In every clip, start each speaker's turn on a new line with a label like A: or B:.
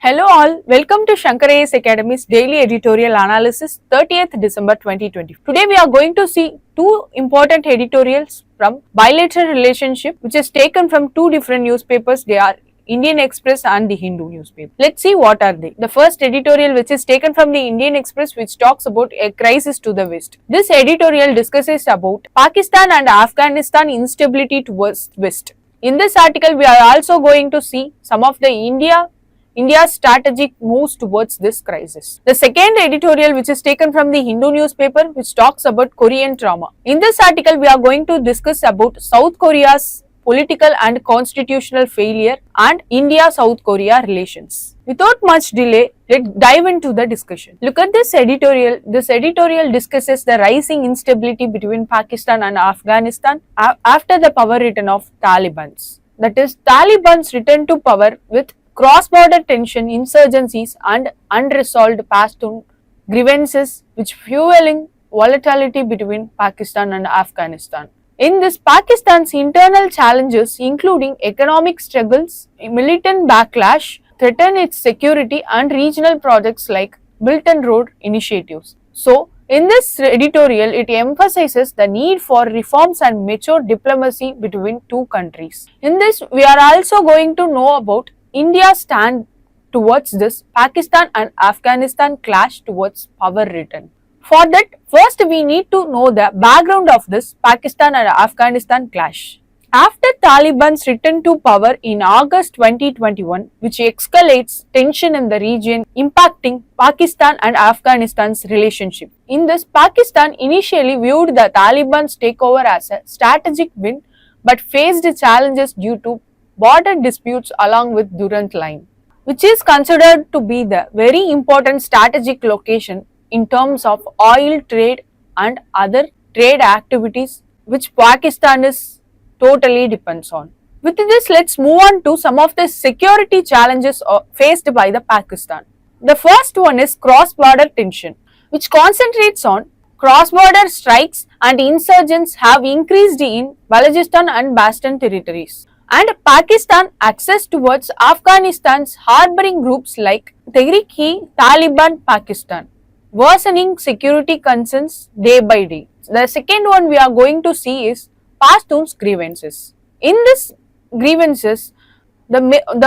A: Hello all, welcome to Shankar AS Academy's daily editorial analysis 30th December 2020. Today we are going to see two important editorials from bilateral relationship which is taken from two different newspapers. They are Indian Express and the Hindu newspaper. Let's see what are they. The first editorial which is taken from the Indian Express which talks about a crisis to the west. This editorial discusses about Pakistan and Afghanistan instability towards west. In this article we are also going to see some of the India's strategic moves towards this crisis. The second editorial which is taken from the Hindu newspaper which talks about Korean trauma. In this article we are going to discuss about South Korea's political and constitutional failure and India-South Korea relations. Without much delay, let's dive into the discussion. Look at this editorial. This editorial discusses the rising instability between Pakistan and Afghanistan after the power return of Taliban's. That is, Taliban's return to power with cross-border tension, insurgencies and unresolved Pashtun grievances which fueling volatility between Pakistan and Afghanistan. In this, Pakistan's internal challenges including economic struggles, militant backlash, threaten its security and regional projects like Belt and Road initiatives. So, in this editorial, it emphasizes the need for reforms and mature diplomacy between two countries. In this, we are also going to know about India's stand towards this Pakistan and Afghanistan clash towards power return. For that, first we need to know the background of this Pakistan and Afghanistan clash. After Taliban's return to power in August 2021, which escalates tension in the region impacting Pakistan and Afghanistan's relationship. In this, Pakistan initially viewed the Taliban's takeover as a strategic win but faced challenges due to border disputes along with Durand Line, which is considered to be the very important strategic location in terms of oil trade and other trade activities which Pakistan is totally depends on. With this, let's move on to some of the security challenges faced by the Pakistan. The first one is cross-border tension, which concentrates on cross-border strikes and insurgents have increased in Balochistan and Bastan territories. And Pakistan access towards Afghanistan's harboring groups like Tehrik-e-Taliban Pakistan, worsening security concerns day by day. The second one we are going to see is Pashtun's grievances. In this grievances, the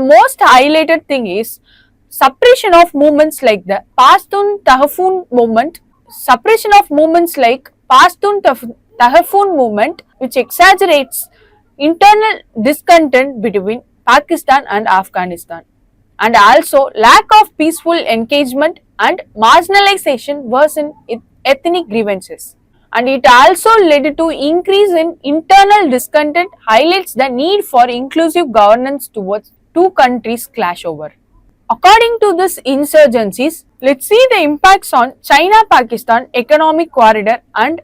A: most highlighted thing is suppression of movements like the Pashtun Tahfun movement, suppression of movements like Pashtun Tahfun movement, which exaggerates internal discontent between Pakistan and Afghanistan, and also lack of peaceful engagement and marginalization worsen ethnic grievances. And it also led to increase in internal discontent, highlights the need for inclusive governance towards two countries clash over. According to this insurgencies, let's see the impacts on China-Pakistan Economic Corridor and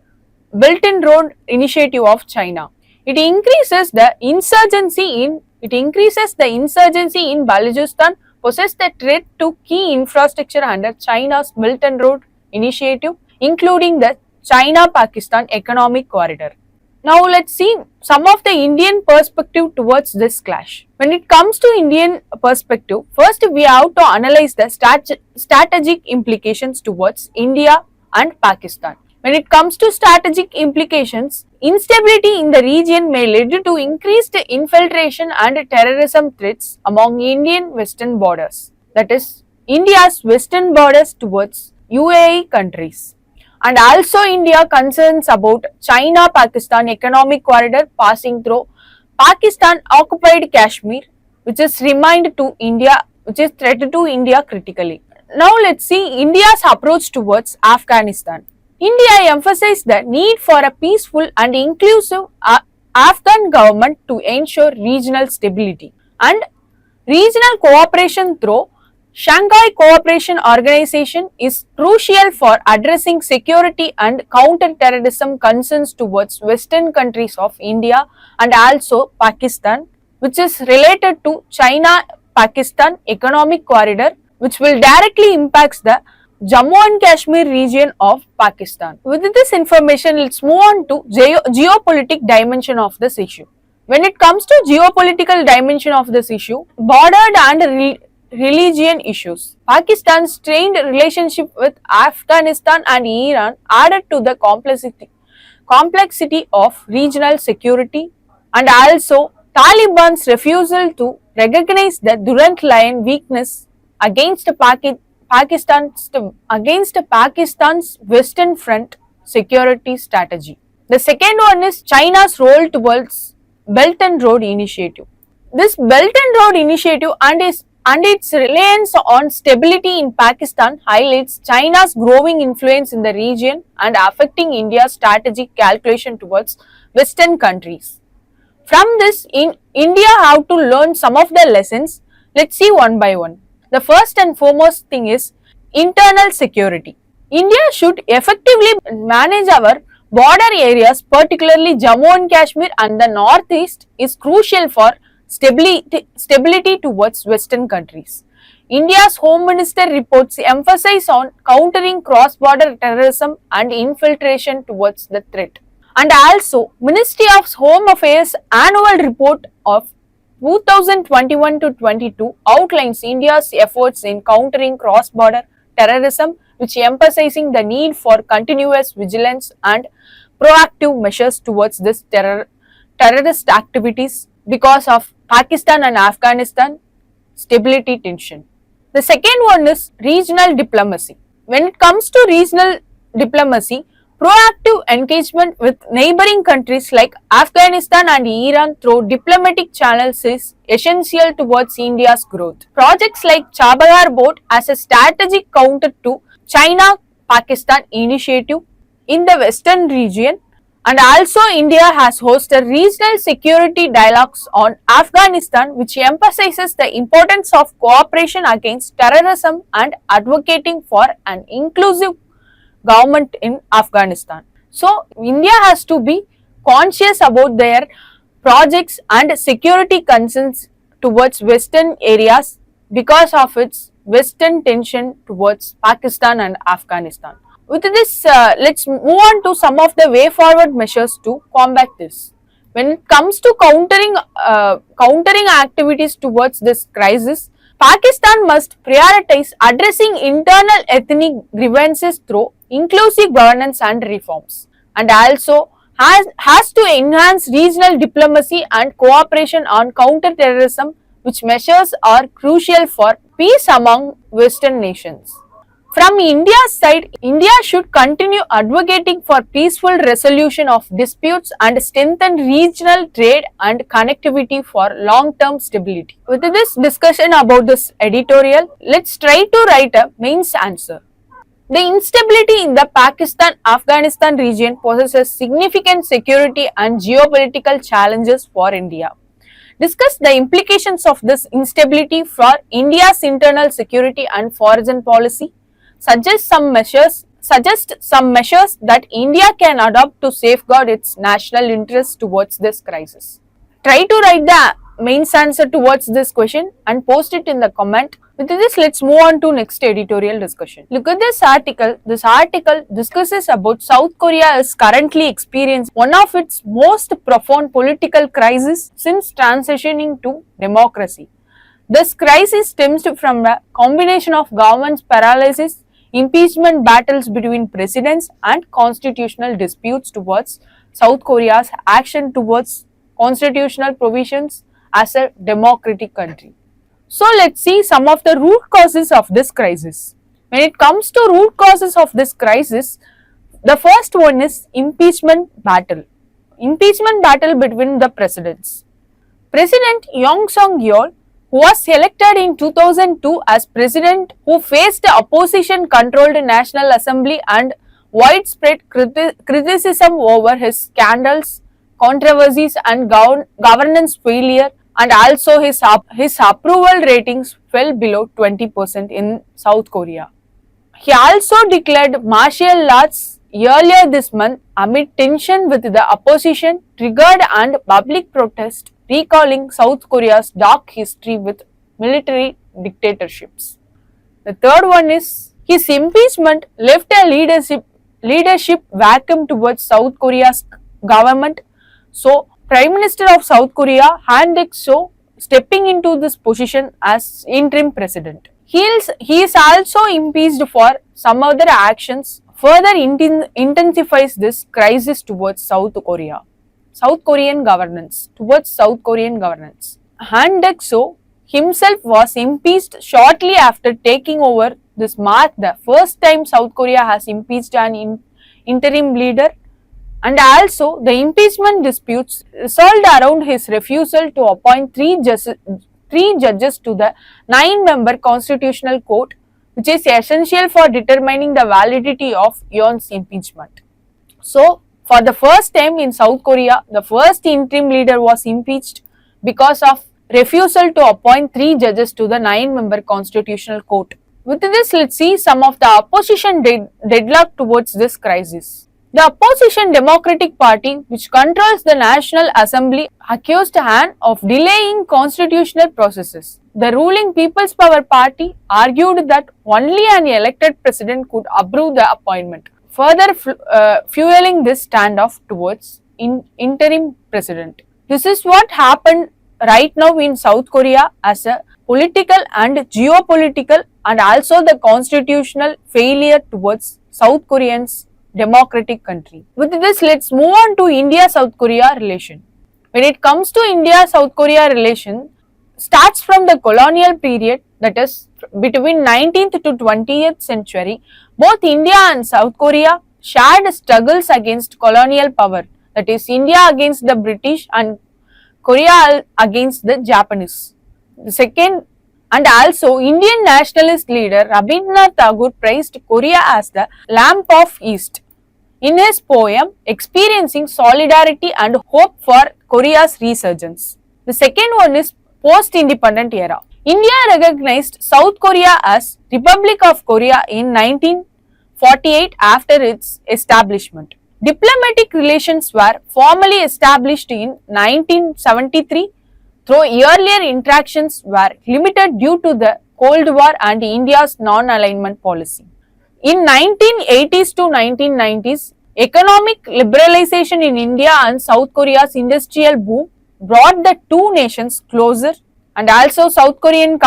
A: Belt and Road initiative of China. It increases the insurgency in Balochistan, poses the threat to key infrastructure under China's Belt and Road initiative, including the China-Pakistan Economic Corridor. Now let's see some of the Indian perspective towards this clash. When it comes to Indian perspective, first we have to analyze the strategic implications towards India and Pakistan. When it comes to strategic implications, instability in the region may lead to increased infiltration and terrorism threats among Indian western borders, that is, India's western borders towards UAE countries. And also India concerns about China-Pakistan Economic Corridor passing through Pakistan occupied Kashmir, which is threat to India critically. Now let's see India's approach towards Afghanistan. India emphasized the need for a peaceful and inclusive Afghan government to ensure regional stability and regional cooperation through Shanghai Cooperation Organization is crucial for addressing security and counter-terrorism concerns towards western countries of India and also Pakistan, which is related to China-Pakistan Economic Corridor, which will directly impact the Jammu and Kashmir region of Pakistan. With this information, let's move on to geopolitical dimension of this issue. When it comes to geopolitical dimension of this issue, bordered and religion issues. Pakistan's strained relationship with Afghanistan and Iran added to the complexity of regional security, and also Taliban's refusal to recognize the Durrant Line weakness against Pakistan's Western Front security strategy. The second one is China's role towards Belt and Road Initiative. This Belt and Road Initiative and its reliance on stability in Pakistan highlights China's growing influence in the region and affecting India's strategic calculation towards Western countries. From this, India have to learn some of the lessons. Let's see one by one. The first and foremost thing is internal security. India should effectively manage our border areas, particularly Jammu and Kashmir and the Northeast, is crucial for stability towards Western countries. India's Home Minister reports emphasize on countering cross-border terrorism and infiltration towards the threat. And also, Ministry of Home Affairs annual report of 2021 to 22 outlines India's efforts in countering cross-border terrorism, which emphasizing the need for continuous vigilance and proactive measures towards this terrorist activities because of Pakistan and Afghanistan stability tension. The second one is regional diplomacy. When it comes to regional diplomacy, proactive engagement with neighboring countries like Afghanistan and Iran through diplomatic channels is essential towards India's growth. Projects like Chabahar Boat as a strategic counter to China-Pakistan initiative in the western region, and also India has hosted regional security dialogues on Afghanistan, which emphasizes the importance of cooperation against terrorism and advocating for an inclusive government in Afghanistan. So India has to be conscious about their projects and security concerns towards western areas because of its western tension towards Pakistan and Afghanistan. With this, let's move on to some of the way forward measures to combat this. When it comes to countering activities towards this crisis, Pakistan must prioritize addressing internal ethnic grievances through inclusive governance and reforms, and also has to enhance regional diplomacy and cooperation on counter-terrorism, which measures are crucial for peace among Western nations. From India's side, India should continue advocating for peaceful resolution of disputes and strengthen regional trade and connectivity for long-term stability. With this discussion about this editorial, let's try to write a mains answer. The instability in the Pakistan-Afghanistan region poses significant security and geopolitical challenges for India. Discuss the implications of this instability for India's internal security and foreign policy. Suggest some measures that India can adopt to safeguard its national interests towards this crisis. Try to write the main answer towards this question and post it in the comment. With this, let's move on to next editorial discussion. Look at this article. This article discusses about South Korea is currently experiencing one of its most profound political crises since transitioning to democracy. This crisis stems from a combination of government's paralysis, impeachment battles between presidents, and constitutional disputes towards South Korea's action towards constitutional provisions as a democratic country. So let's see some of the root causes of this crisis. When it comes to root causes of this crisis, the first one is impeachment battle. Impeachment battle between the presidents. President Yoon Suk Yeol, who was elected in 2002 as president, who faced opposition controlled National Assembly and widespread criticism over his scandals, controversies and governance failure, and also his approval ratings fell below 20% in South Korea. He also declared martial laws earlier this month amid tension with the opposition triggered and public protest, recalling South Korea's dark history with military dictatorships. The third one is his impeachment left a leadership vacuum towards South Korea's government. So, Prime Minister of South Korea Han Duck-soo stepping into this position as interim president. He is also impeached for some other actions, further intensifies this crisis towards South Korean governance, Han Duck-soo himself was impeached shortly after taking over. This marked the first time South Korea has impeached an interim leader, and also the impeachment disputes resolved around his refusal to appoint three judges to the 9-member constitutional court, which is essential for determining the validity of Yoon's impeachment. So, for the first time in South Korea, the first interim leader was impeached because of refusal to appoint 3 judges to the 9-member constitutional court. With this, let's see some of the opposition deadlock towards this crisis. The opposition Democratic Party, which controls the National Assembly, accused Han of delaying constitutional processes. The ruling People's Power Party argued that only an elected president could approve the appointment, further fueling this standoff towards interim president. This is what happened right now in South Korea as a political and geopolitical and also the constitutional failure towards South Koreans democratic country. With this, let's move on to India-South Korea relation. When it comes to India-South Korea relation, starts from the colonial period, that is between 19th to 20th century. Both India and South Korea shared struggles against colonial power, that is India against the British and Korea against the Japanese. The second, and also Indian nationalist leader Rabindranath Tagore praised Korea as the lamp of East in his poem Experiencing Solidarity and Hope for Korea's Resurgence. The second one is post-independent era. India recognized South Korea as Republic of Korea in 1948 after its establishment. Diplomatic relations were formally established in 1973, though earlier interactions were limited due to the Cold War and India's non-alignment policy. In 1980s to 1990s, economic liberalization in India and South Korea's industrial boom brought the two nations closer, and also South Korean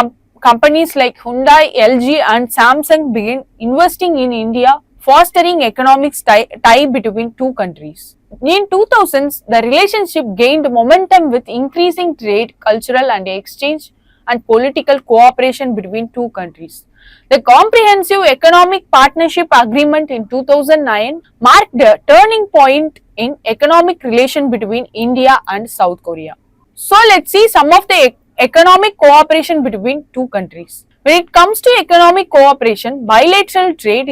A: companies like Hyundai, LG and Samsung began investing in India, fostering economic tie between two countries. In 2000s, the relationship gained momentum with increasing trade, cultural and exchange and political cooperation between two countries. The Comprehensive Economic Partnership Agreement in 2009 marked a turning point in economic relation between India and South Korea. So let's see some of the economic cooperation between two countries. When it comes to economic cooperation, bilateral trade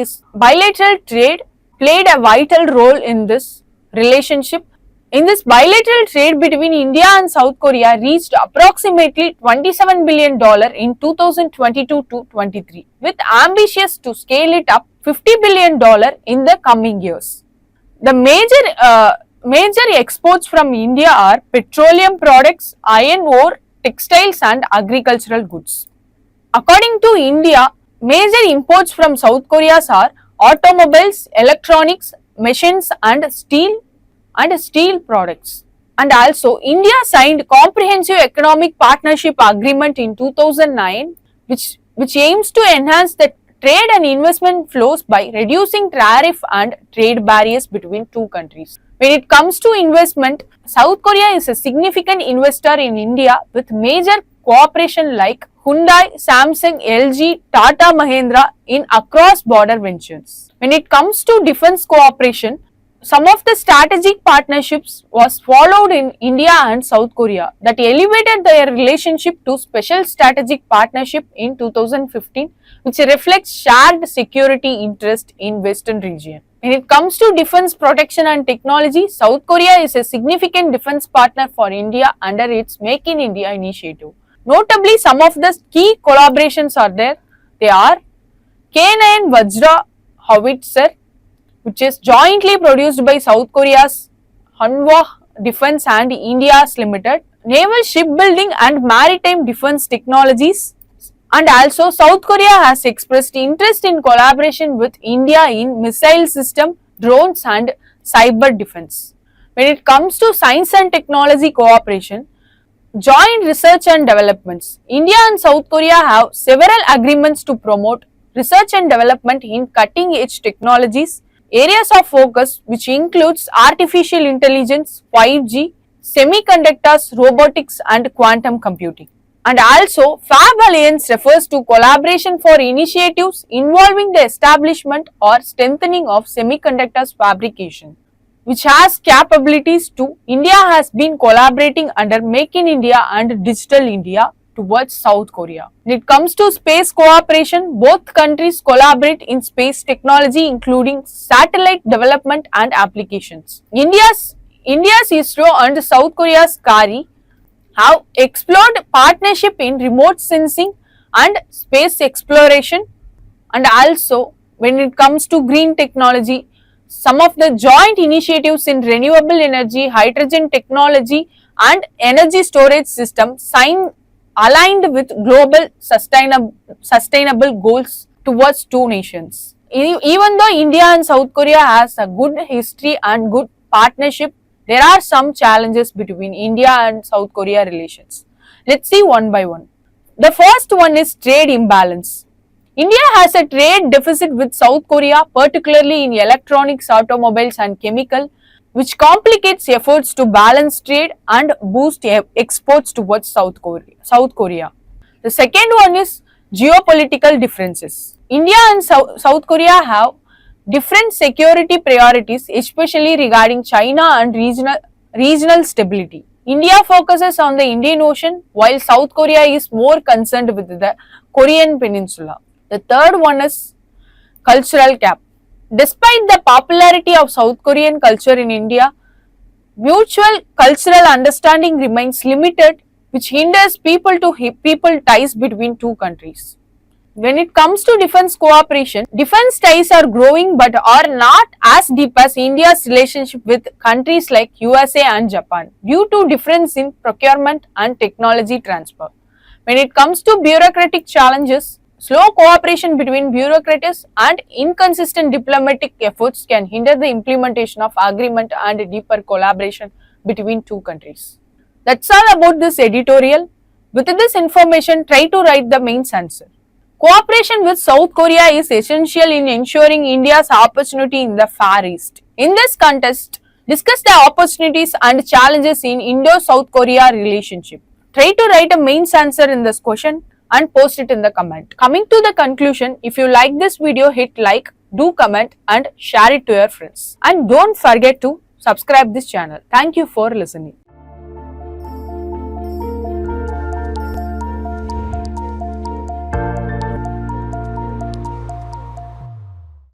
A: played a vital role in this relationship. In this bilateral trade between India and South Korea reached approximately $27 billion in 2022-23, with ambitions to scale it up $50 billion in the coming years. The major exports from India are petroleum products, iron ore, textiles and agricultural goods. According to India, major imports from South Korea are automobiles, electronics, machines and steel products. And also India signed Comprehensive Economic Partnership Agreement in 2009 which aims to enhance the trade and investment flows by reducing tariff and trade barriers between two countries. When it comes to investment, South Korea is a significant investor in India with major cooperation like Hyundai, Samsung, LG, Tata Mahindra in across border ventures. When it comes to defense cooperation, some of the strategic partnerships was followed in India and South Korea that elevated their relationship to special strategic partnership in 2015, which reflects shared security interest in Western region. When it comes to defense protection and technology, South Korea is a significant defense partner for India under its Make in India initiative. Notably, some of the key collaborations are there. They are K9 Vajra howitzer, which is jointly produced by South Korea's Hanwha Defense and India's Limited, naval shipbuilding and maritime defense technologies, and also South Korea has expressed interest in collaboration with India in missile system, drones and cyber defense. When it comes to science and technology cooperation, Joint research and developments. India and South Korea have several agreements to promote research and development in cutting edge technologies. Areas of focus which includes artificial intelligence, 5G, semiconductors, robotics and quantum computing. And also, Fab Alliance refers to collaboration for initiatives involving the establishment or strengthening of semiconductors fabrication, which has capabilities to. India has been collaborating under Make in India and Digital India towards South Korea. When it comes to space cooperation, both countries collaborate in space technology including satellite development and applications. India's ISRO and South Korea's KARI have explored partnership in remote sensing and space exploration, and also when it comes to green technology, some of the joint initiatives in renewable energy, hydrogen technology and energy storage system aligned with global sustainable goals towards two nations. Even though India and South Korea has a good history and good partnership, there are some challenges between India and South Korea relations. Let's see one by one. The first one is trade imbalance. India has a trade deficit with South Korea, particularly in electronics, automobiles and chemical, which complicates efforts to balance trade and boost exports towards South Korea. The second one is geopolitical differences. India and South Korea have different security priorities, especially regarding China and regional stability. India focuses on the Indian Ocean, while South Korea is more concerned with the Korean Peninsula. The third one is cultural gap. Despite the popularity of South Korean culture in India, mutual cultural understanding remains limited, which hinders people to people ties between two countries. When it comes to defense cooperation, defense ties are growing but are not as deep as India's relationship with countries like USA and Japan due to difference in procurement and technology transfer. When it comes to bureaucratic challenges, slow cooperation between bureaucrats and inconsistent diplomatic efforts can hinder the implementation of agreement and deeper collaboration between two countries. That's all about this editorial. With this information, try to write the main answer. Cooperation with South Korea is essential in ensuring India's opportunity in the Far East. In this context, discuss the opportunities and challenges in Indo-South Korea relationship. Try to write a main answer in this question and post it in the comment. Coming to the conclusion, if you like this video, hit like, do comment and share it to your friends. And don't forget to subscribe this channel. Thank you for listening.